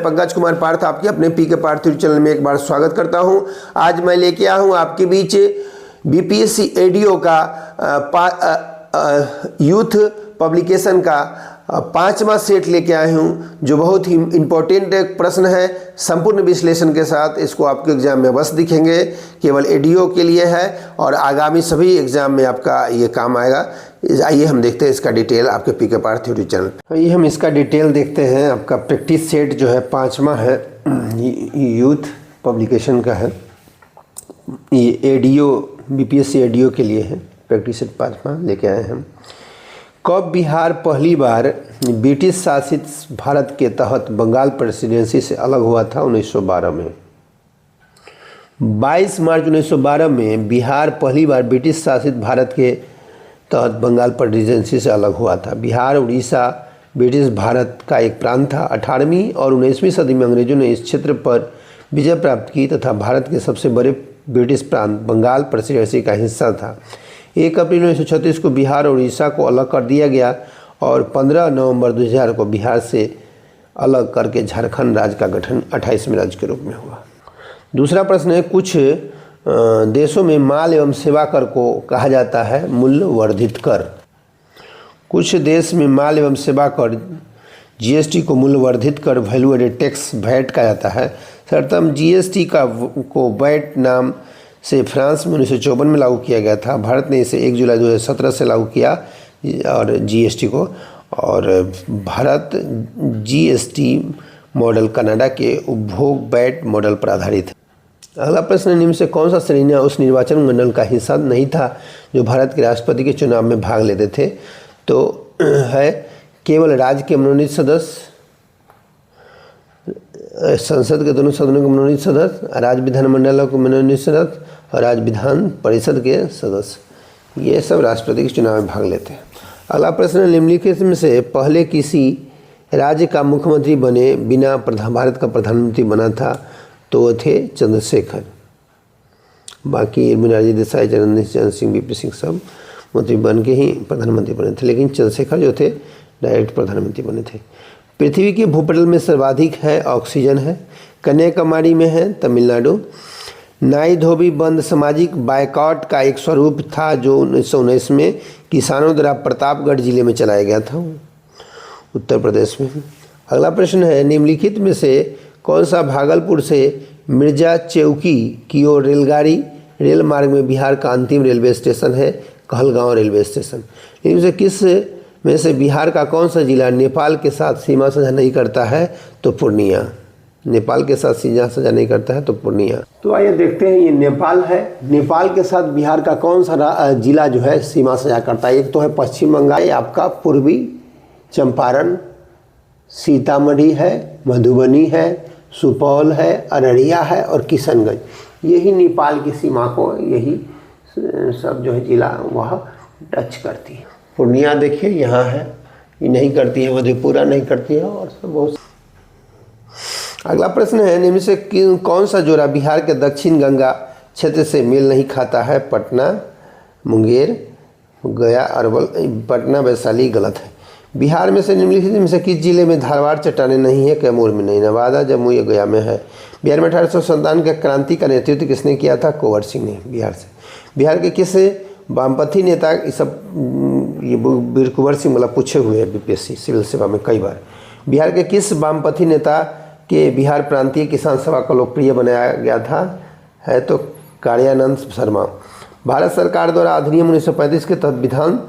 पंकज कुमार पार्थ आपके अपने पीके Partha YouTube channel में एक बार स्वागत करता हूं। आज मैं लेके आया हूं आपके बीच बीपीएससी एडीओ का यूथ पब्लिकेशन का 5वां सेट लेके आए हूँ, जो बहुत ही इम्पोर्टेंट प्रश्न है। संपूर्ण विश्लेषण के साथ इसको आपके एग्जाम में अवश्य दिखेंगे। केवल एडीओ के लिए है और आगामी सभी एग्जाम में आपका ये काम आएगा। आइए हम देखते हैं इसका डिटेल आपके पीके पार्थ यूट्यूब चैनल। आइए हम इसका डिटेल देखते हैं। आपका प्रैक्टिस सेट जो है 5वां है, यूथ पब्लिकेशन का है। ये एडीओ बीपीएससी एडीओ के लिए है। प्रैक्टिस सेट 5वां लेके आए हम। कब बिहार पहली बार ब्रिटिश शासित भारत के तहत बंगाल प्रेसिडेंसी से अलग हुआ था? 1912 में। 22 मार्च 1912 में बिहार पहली बार ब्रिटिश शासित भारत के तहत बंगाल प्रेसिडेंसी से अलग हुआ था। बिहार उड़ीसा ब्रिटिश भारत का एक प्रांत था। 18वीं और 19वीं सदी में अंग्रेजों ने इस क्षेत्र पर विजय प्राप्त की तथा भारत के सबसे बड़े ब्रिटिश प्रांत बंगाल प्रेसिडेंसी का हिस्सा था। 1 अप्रैल 1936 को बिहार और उड़ीसा को अलग कर दिया गया और 15 नवंबर 2000 को बिहार से अलग करके झारखंड राज्य का गठन 28वें राज्य के रूप में हुआ। दूसरा प्रश्न है, कुछ देशों में माल एवं सेवा कर को कहा जाता है मूल्य वर्धित कर। कुछ देश में माल एवं सेवा कर जीएसटी को मूल्य वर्धित कर वैल्यू एडेड टैक्स वैट कहा जाता है। सर्वप्रथम जीएसटी को वैट नाम से फ्रांस में 1954 में लागू किया गया था। भारत ने इसे 1 जुलाई 2017 से लागू किया और जीएसटी को, और भारत जीएसटी मॉडल कनाडा के उपभोग वैट मॉडल पर आधारित है। अगला प्रश्न, निम्न से कौन सा श्रेणी उस निर्वाचन मंडल का हिस्सा नहीं था जो भारत के राष्ट्रपति के चुनाव में भाग लेते थे? तो है केवल राज्य के मनोनीत सदस्य, संसद के दोनों सदनों के मनोनीत सदस्य, राज्य विधानमंडलों के मनोनीत सदस्य और राज्य विधान परिषद के सदस्य, ये सब राष्ट्रपति के चुनाव में भाग लेते हैं। अगला प्रश्न, निम्नलिखित में से पहले किसी राज्य का मुख्यमंत्री बने बिना भारत का प्रधानमंत्री बना था? तो वो थे चंद्रशेखर। बाकी मोरारजी देसाई, चरण सिंह, वीपी सिंह सब मंत्री बन के ही प्रधानमंत्री बने थे, लेकिन चंद्रशेखर जो थे डायरेक्ट प्रधानमंत्री बने थे। पृथ्वी के भूपटल में सर्वाधिक है ऑक्सीजन है? कन्याकुमारी में है, तमिलनाडु। नाई धोबी बंद सामाजिक बायकॉट का एक स्वरूप था जो 1919 में किसानों द्वारा प्रतापगढ़ जिले में चलाया गया था, उत्तर प्रदेश में। अगला प्रश्न है, निम्नलिखित में से कौन सा भागलपुर से मिर्जा चौकी की ओर रेल मार्ग में बिहार का अंतिम रेलवे स्टेशन है? Kahalgaon railway station. इनमें से किस में से बिहार का कौन सा जिला नेपाल के साथ सीमा साझा नहीं करता है? तो पूर्णिया। नेपाल के साथ सीमा साझा नहीं करता है तो पूर्णिया। तो आइए देखते हैं, ये नेपाल है। नेपाल के साथ बिहार का कौन सा जिला जो है सीमा साझा करता है? एक तो है पश्चिम बंगाल, आपका पूर्वी चंपारण, सीतामढ़ी है, मधुबनी है, सुपौल है, अररिया है और किशनगंज। यही नेपाल की सीमा को यही सब जो है जिला वह टच करती है। पूर्णिया देखिए यहाँ है, ये नहीं करती है, मधेपुरा नहीं करती है और सब बहुत। अगला प्रश्न है, निम्न से कौन सा जोड़ा बिहार के दक्षिण गंगा क्षेत्र से मेल नहीं खाता है? पटना, मुंगेर, गया, अरवल, पटना, वैशाली गलत है। बिहार में से निम्नलिखित में से किस जिले में धारवाड़ चट्टानें नहीं है? कैमूर में नहीं, नवादा, जमुई या गया में है। बिहार में 1857 के क्रांति का नेतृत्व किसने किया था? कुंवर सिंह ने, बिहार से। बिहार के किस वामपंथी नेता, ये सब ये वीर कुंवर सिंह मतलब पूछे हुए हैं बीपीएससी सिविल सेवा में कई बार। बिहार के किस वामपंथी नेता के बिहार प्रांतीय किसान सभा को लोकप्रिय बनाया गया था? है तो कार्यानंद शर्मा। भारत सरकार द्वारा अधिनियम 1935 के तहत विधान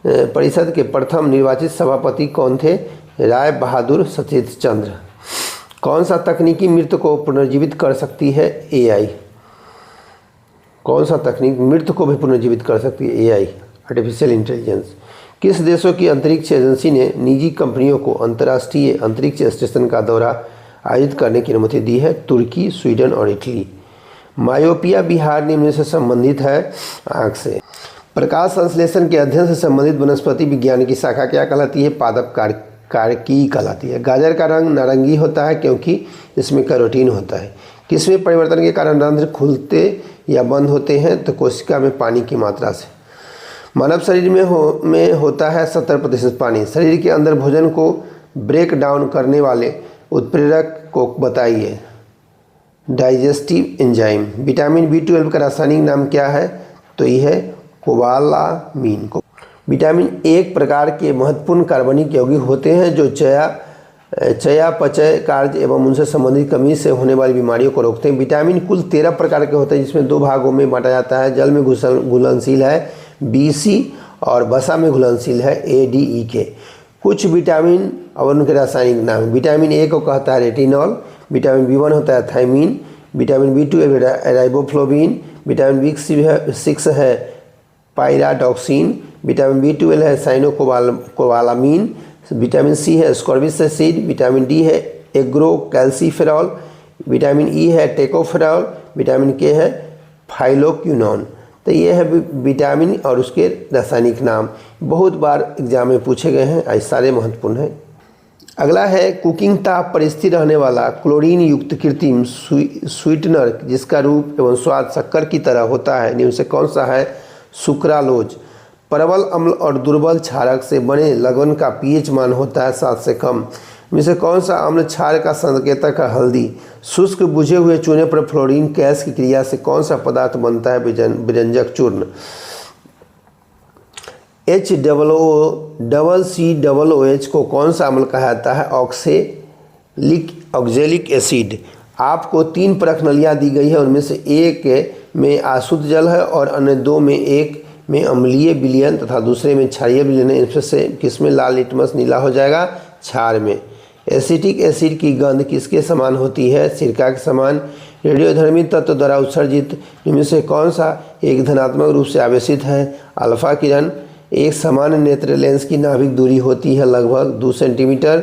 परिषद के प्रथम निर्वाचित सभापति कौन थे? राय बहादुर सचेत चंद्र। कौन सा तकनीकी मृत को पुनर्जीवित कर सकती है? एआई। कौन सा तकनीक मृत को भी पुनर्जीवित कर सकती है? AI, artificial intelligence. किस देशों की अंतरिक्ष एजेंसी ने निजी कंपनियों को अंतर्राष्ट्रीय अंतरिक्ष स्टेशन का दौरा आयोजित करने की अनुमति दी है? तुर्की, स्वीडन और इटली। मायोपिया बिहार निम्न से संबंधित है? आँख से। प्रकाश संश्लेषण के अध्ययन से संबंधित वनस्पति विज्ञान की शाखा क्या कहलाती है? पादप कारकी कहलाती है। गाजर का रंग नारंगी होता है क्योंकि इसमें कैरोटीन होता है। किसमें परिवर्तन के कारण रंध्र खुलते या बंद होते हैं? तो कोशिका में पानी की मात्रा से। मानव शरीर में होता है 70% पानी। शरीर के अंदर भोजन को ब्रेक डाउन करने वाले उत्प्रेरक को बताइए। Digestive enzyme. विटामिन B12 का रासायनिक नाम क्या है? तो यह है कोबालामीन। विटामिन एक प्रकार के महत्वपूर्ण कार्बनिक यौगिक होते हैं जो चयापचय कार्य एवं उनसे संबंधित कमी से होने वाली बीमारियों को रोकते हैं। विटामिन कुल 13 प्रकार के होते हैं, जिसमें 2 भागों में बांटा जाता है। जल में घुलनशील है BC और वसा में घुलनशील है ADE। कुछ विटामिन और उनके रासायनिक नाम। विटामिन A को कहता है रेटिनॉल, विटामिन B1 होता है thymine, vitamin B12 riboflavin, vitamin B6 है पायराडॉक्सिन, विटामिन B12 है साइनोकोबालामीन, विटामिन C है स्कॉर्बिक एसिड, विटामिन D है एग्रोकैल्सिफेरॉल, विटामिन E है टेकोफेरॉल, विटामिन K है फाइलोक्विनोन। तो ये है विटामिन और उसके रासायनिक नाम। बहुत बार एग्जाम में पूछे गए हैं, आज सारे महत्वपूर्ण हैं। अगला है कुकिंग ताप पर स्थिर रहने वाला क्लोरीन युक्त कृत्रिम स्वीटनर जिसका रूप एवं स्वाद शक्कर की तरह होता है, निम्न से कौन सा है? सुक्रालोज। प्रबल अम्ल और दुर्बल क्षारक से बने लवण का pH मान होता है 7 से कम। इनमें से कौन सा अम्ल क्षार का संकेतक है? हल्दी। शुष्क बुझे हुए चूने पर फ्लोरीन गैस की क्रिया से कौन सा पदार्थ बनता है? व्यंजक चूर्ण। HCOOH को कौन सा अम्ल कहा जाता है? Oxalic acid. आपको 3 परख नलियाँ दी गई है, उनमें से एक में अशुद्ध जल है और अन्य 2 में, एक में अम्लीय विलयन तथा दूसरे में क्षारीय विलयन है। इनमें से किसमें लाल लिटमस नीला हो जाएगा? क्षार में। एसिटिक एसिड की गंध किसके समान होती है? सिरका के समान। रेडियोधर्मी तत्व द्वारा उत्सर्जित इनमें से कौन सा एक धनात्मक रूप से आवेशित है? अल्फा किरण। एक सामान्य नेत्र लेंस की नाभिक दूरी होती है लगभग 2 सेंटीमीटर।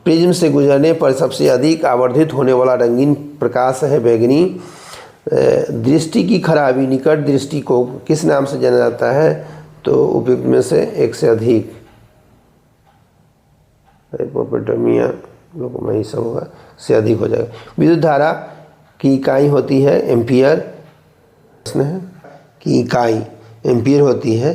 प्रिज्म से गुजरने पर सबसे अधिक आवर्धित होने वाला रंगीन प्रकाश है बैंगनी। दृष्टि की खराबी निकट दृष्टि को किस नाम से जाना जाता है? तो उपयुक्त में से एक से अधिक, हाइपोपेटोमिया लोकोमाई सब होगा, से अधिक हो जाएगा। विद्युत धारा की इकाई होती है एम्पियर। की इकाई एम्पियर होती है।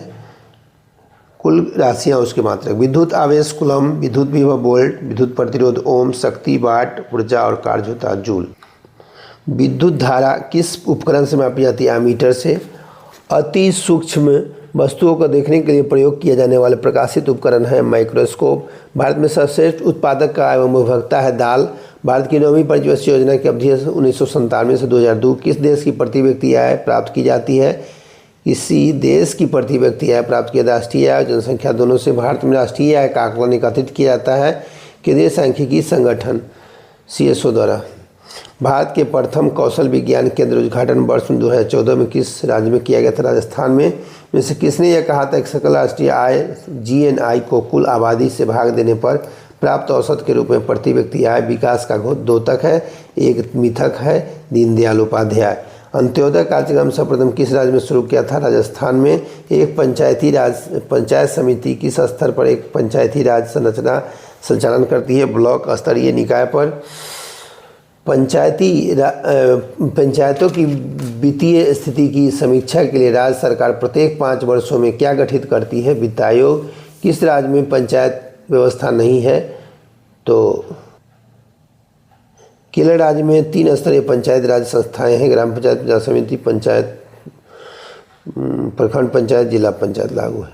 कुल राशियाँ उसके मात्रक। विद्युत आवेश कूलम, विद्युत विभव वोल्ट, विद्युत प्रतिरोध ओम, शक्ति वाट, ऊर्जा और कार्य होता है जूल। विद्युत धारा किस उपकरण से मापी जाती है? एमीटर से। अति सूक्ष्म वस्तुओं को देखने के लिए प्रयोग किया जाने वाले प्रकाशित उपकरण है माइक्रोस्कोप। भारत में सर्वश्रेष्ठ उत्पादक का एवं उपभोक्ता है दाल। भारत की 9वीं पंचवर्षीय योजना की अवधि 1997 से 2002 किस देश की प्रति व्यक्ति आय प्राप्त की जाती है? किसी देश की प्रति व्यक्ति आय प्राप्त किया राष्ट्रीय आय और जनसंख्या दोनों से। भारत में राष्ट्रीय आय का आकलन एकत्रित किया जाता है केंद्रीय सांख्यिकी संगठन CSO द्वारा। भारत के प्रथम कौशल विज्ञान केंद्र उद्घाटन वर्ष 2014 में किस राज्य में किया गया था? राजस्थान में से किसने यह कहा था कि सकल राष्ट्रीय आय GNI को कुल आबादी से भाग देने पर प्राप्त औसत के रूप में प्रति व्यक्ति आय विकास का द्योतक है, एक मिथक है? दीनदयाल उपाध्याय। अंत्योदय कार्यक्रम सर्वप्रथम किस राज्य में शुरू किया था? राजस्थान में। एक पंचायत समिति किस स्तर पर एक पंचायती राज संरचना संचालन करती है? ब्लॉक स्तरीय निकाय पर। पंचायतों की वित्तीय स्थिति की समीक्षा के लिए राज्य सरकार प्रत्येक 5 वर्षों में क्या गठित करती है? वित्त आयोग। किस राज्य में पंचायत व्यवस्था नहीं है? तो केरल राज्य में 3 स्तरीय पंचायत राज संस्थाएं हैं, ग्राम पंचायत, पंचायत समिति, पंचायत, प्रखंड पंचायत, जिला पंचायत लागू है।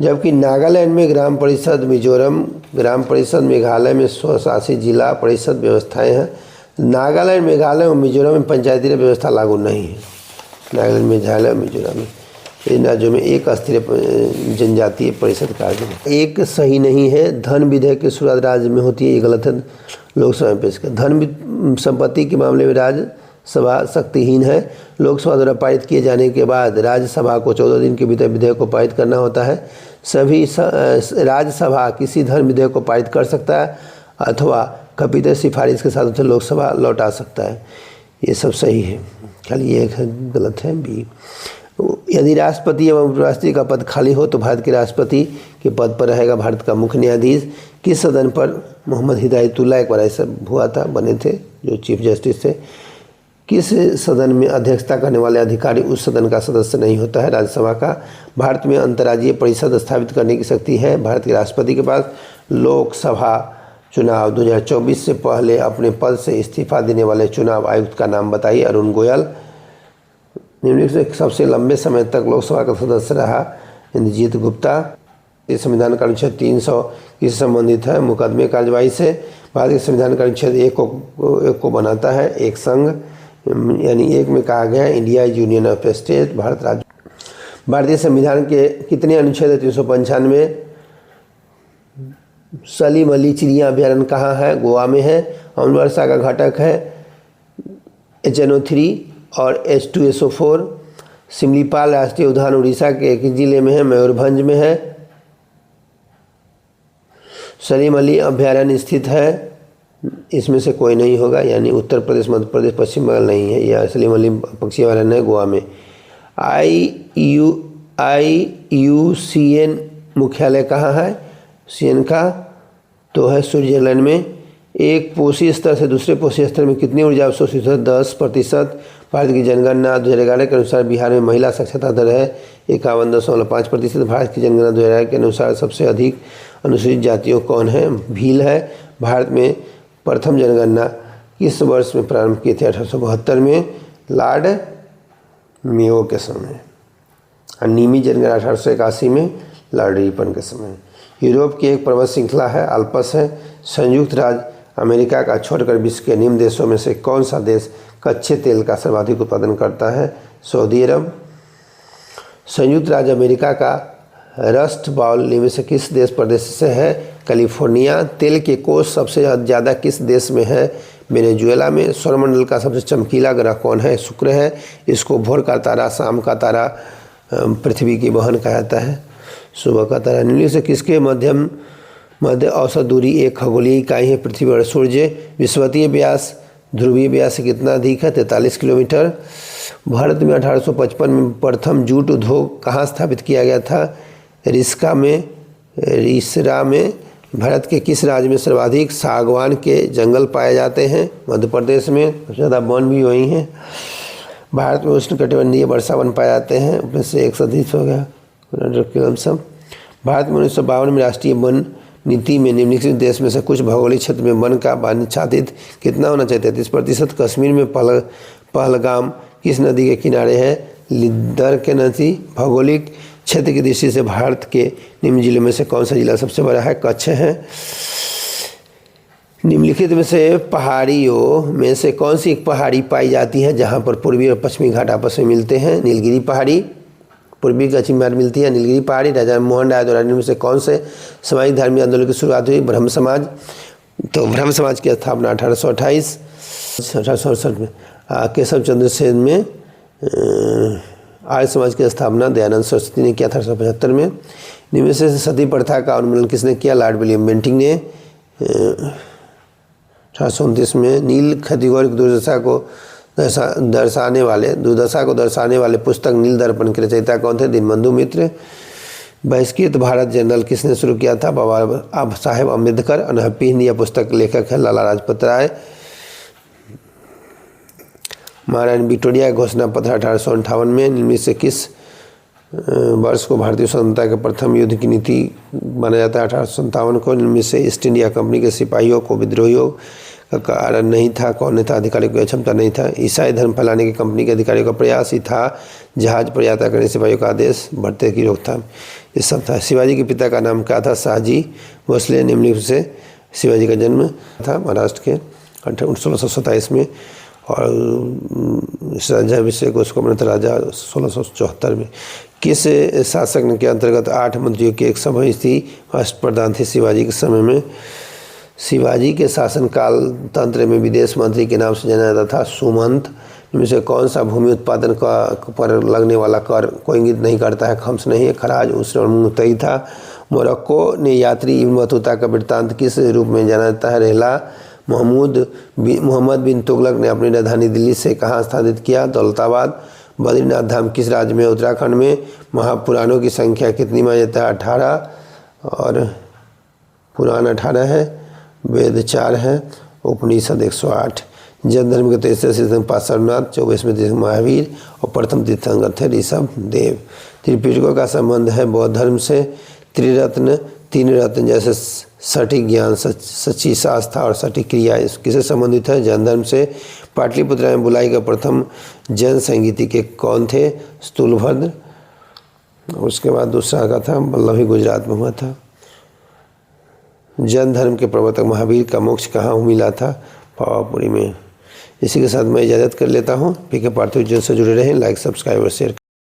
जबकि नागालैंड में ग्राम परिषद, मिजोरम ग्राम परिषद, मेघालय में स्वशासित जिला परिषद व्यवस्थाएं हैं। नागालैंड, मेघालय और मिजोरम में पंचायती राज व्यवस्था लागू नहीं है। नागालैंड, मेघालय और मिजोरम में इन राज्यों में एक अस्थिर जनजातीय परिषद कार्य है। एक सही नहीं है। धन विधेयक की शुरुआत राज्य में होती है, ये गलत है। लोकसभा में पेश कर। धन संपत्ति के मामले में राज्यसभा शक्तिहीन है। लोकसभा द्वारा पारित किए जाने के बाद राज्यसभा को 14 दिन के भीतर विधेयक को पारित करना होता है। सभी राज्यसभा किसी धन विधेयक को पारित कर सकता है अथवा कपित सिफारिश के साथ उसे लोकसभा लौटा सकता है। ये सब सही है, खाली ये गलत है बी। यदि राष्ट्रपति एवं उपराष्ट्रपति का पद खाली हो तो भारत के राष्ट्रपति के पद पर रहेगा भारत का मुख्य न्यायाधीश। किस सदन पर मोहम्मद हिदायतुल्लाह एक बार ऐसा हुआ था, बने थे जो चीफ जस्टिस थे। किस सदन में अध्यक्षता करने वाले अधिकारी उस सदन का सदस्य नहीं होता है? राज्यसभा का। भारत में अंतर्राज्यीय परिषद स्थापित करने की शक्ति है भारत के राष्ट्रपति के पास। लोकसभा चुनाव 2024 से पहले अपने पद से इस्तीफा देने वाले चुनाव आयुक्त का नाम बताइए। अरुण गोयल। निम्नलिखित में सबसे लंबे समय तक लोकसभा का सदस्य रहा इंद्रजीत गुप्ता। इस संविधान का अनुच्छेद 300 किससे संबंधित है? मुकदमे कार्यवाही से। भारत के संविधान का अनुच्छेद एक को बनाता है एक संघ, यानी एक में कहा गया है India is union of state, Bharat राज्य। भारतीय संविधान के कितने अनुच्छेद है? 395। सलीम अली चिड़िया अभ्यारण्य कहाँ है? गोवा में है। अम्ल वर्षा का घटक है HNO3 और H2SO4। सिमलीपाल राष्ट्रीय उद्यान उड़ीसा के एक जिले में है? मयूरभंज में है। सलीम अली अभ्यारण्य स्थित है, इसमें से कोई नहीं होगा, यानी उत्तर प्रदेश, मध्य प्रदेश, पश्चिम बंगाल नहीं है। यह सलीम अली पक्षी अभ्यारण्य है गोवा में। IUCN मुख्यालय कहाँ है? CN का तो है स्विट्जरलैंड में। एक पोषी स्तर से दूसरे पोषी स्तर में कितनी ऊर्जा अवशोषित है? 10%। भारत की जनगणना 2011 के अनुसार बिहार में महिला साक्षरता दर है 51.5%। भारत की जनगणना 2011 के अनुसार सबसे अधिक अनुसूचित जातियों कौन है? भील है। भारत में प्रथम जनगणना किस वर्ष में प्रारंभ की थी? 1872 में लॉर्ड मेयो के समय। और नियमित जनगणना 1881 में लॉर्ड रिपन के समय। यूरोप की एक पर्वत श्रृंखला है अल्पस है। संयुक्त राज्य अमेरिका का छोड़कर विश्व के निम्न देशों में से कौन सा देश कच्चे तेल का सर्वाधिक उत्पादन करता है? सऊदी अरब। संयुक्त राज्य अमेरिका का रस्ट बाउल निम्न से किस देश प्रदेश से है? कैलिफोर्निया। तेल के कोष सबसे ज़्यादा किस देश में है? वेनेजुएला में। सौरमंडल का सबसे चमकीला ग्रह कौन है? शुक्र है। इसको भोर का तारा, शाम का तारा, पृथ्वी की बहन कहा जाता है, सुबह का तारा। निम्नलिखित से किसके मध्य औसत दूरी एक खगोलीय इकाई है? पृथ्वी और सूर्य। विषुवतीय व्यास ध्रुवीय व्यास से कितना अधिक है? 43 किलोमीटर। भारत में 1855 में प्रथम जूट उद्योग कहाँ स्थापित किया गया था? रिसरा में। भारत के किस राज्य में सर्वाधिक सागवान के जंगल पाए जाते हैं? मध्य प्रदेश में। सबसे ज़्यादा वन भी वही हैं। भारत में उष्णकटिबंधीय वर्षा वन पाए जाते हैं, उसमें से 130 हो गया सब। भारत में 1952 में राष्ट्रीय वन नीति में निम्नलिखित देश में से कुछ भौगोलिक क्षेत्र में वन का आच्छादित कितना होना चाहिए? 33%। कश्मीर में पहलगाम किस नदी के किनारे है? लिद्दर के नदी। भौगोलिक क्षेत्र की दृष्टि से भारत के निम्न जिलों में से कौन सा जिला सबसे बड़ा है? कच्छ है। निम्नलिखित में से पहाड़ियों में से कौन सी एक पहाड़ी पाई जाती है जहाँ पर पूर्वी और पश्चिमी घाट आपस में मिलते हैं? नीलगिरी पहाड़ी। पूर्वी पश्चिमी घाट मिलती है नीलगिरी पहाड़ी। राजा मोहन राय द्वारा में से कौन से सामाजिक धार्मिक आंदोलन की शुरुआत हुई? ब्रह्म समाज। तो ब्रह्म समाज की स्थापना 1868 में। केशव चंद्र सेन में। आर्य समाज की स्थापना दयानंद सरस्वती ने किया था 1875 में। निम्न से सती प्रथा का उन्मूलन किसने किया? लॉर्ड विलियम बेंटिंक ने 1829 में। नील क्षतिग्रस्त दुर्दशा को दर्शाने वाले पुस्तक नील दर्पण के रचयिता कौन थे? दीनबंधु मित्र। बहिष्कृत भारत जर्नल किसने शुरू किया था? बाबा साहेब अम्बेडकर। अनहप्पी हिंदी यह पुस्तक लेखक है लाला लाजपत राय। महारानी विक्टोरिया घोषणा पत्र 1858 में। निम्न से किस वर्ष को भारतीय स्वतंत्रता के प्रथम युद्ध की नीति माना जाता है? 1857 को। निम्न से ईस्ट इंडिया कंपनी के सिपाहियों को विद्रोहियों का कारण नहीं था? कौन था? अधिकारियों की क्षमता नहीं था। ईसाई धर्म फैलाने की कंपनी के अधिकारियों का प्रयास ही था। जहाज पर यात्रा करने सिपाहियों का आदेश, बढ़ते की रोकथाम, ये सब था। शिवाजी के पिता का नाम क्या था? शाहजी भोसले। निम्नलिखित से शिवाजी का जन्म था महाराष्ट्र के 1627 में और राज्याभिषेक उसको बना था राजा 1674 में। किस शासक के अंतर्गत 8 मंत्रियों की एक सभा थी? अष्टप्रधान थे शिवाजी के समय में। शिवाजी के शासनकाल तंत्र में विदेश मंत्री के नाम से जाना जाता था सुमंत। इनमें से कौन सा भूमि उत्पादन का पर लगने वाला कर को इंगित नहीं करता है? खम्स नहीं है। खराज उष्ण और मुतई था। मोरक्को ने यात्री इब्न बतूता का वृत्तांत किस रूप में जाना जाता है? रहला। मोहम्मद बिन तुगलक ने अपनी राजधानी दिल्ली से कहाँ स्थापित किया? दौलताबाद। बद्रीनाथ धाम किस राज्य में? उत्तराखंड में। महापुराणों की संख्या कितनी मानी जाता है? 18 और पुराण 18 है, वेद 4 है, उपनिषद 108। जैन धर्म के 33 तीर्थंकर पार्श्वनाथ, 24वें तीर्थंकर महावीर और प्रथम तीर्थंकर थे ऋषभ देव। त्रिपिटकों का संबंध है बौद्ध धर्म से। त्रिरत्न तीन रत्न जैसे सटीक ज्ञान, सच्ची आस्था और सटीक क्रिया किससे संबंधित है? जैन धर्म से। पाटलिपुत्र में बुलाई का प्रथम जैन संगीतिक कौन थे? स्थूलभद्र। उसके बाद दूसरा का था वल्लभी, गुजरात में हुआ था। जैन धर्म के प्रवर्तक महावीर का मोक्ष कहाँ मिला था? पावापुरी में। इसी के साथ मैं इजाज़त कर लेता हूँ। पीके पार्थिव जन से जुड़े रहें। लाइक, सब्सक्राइब और शेयर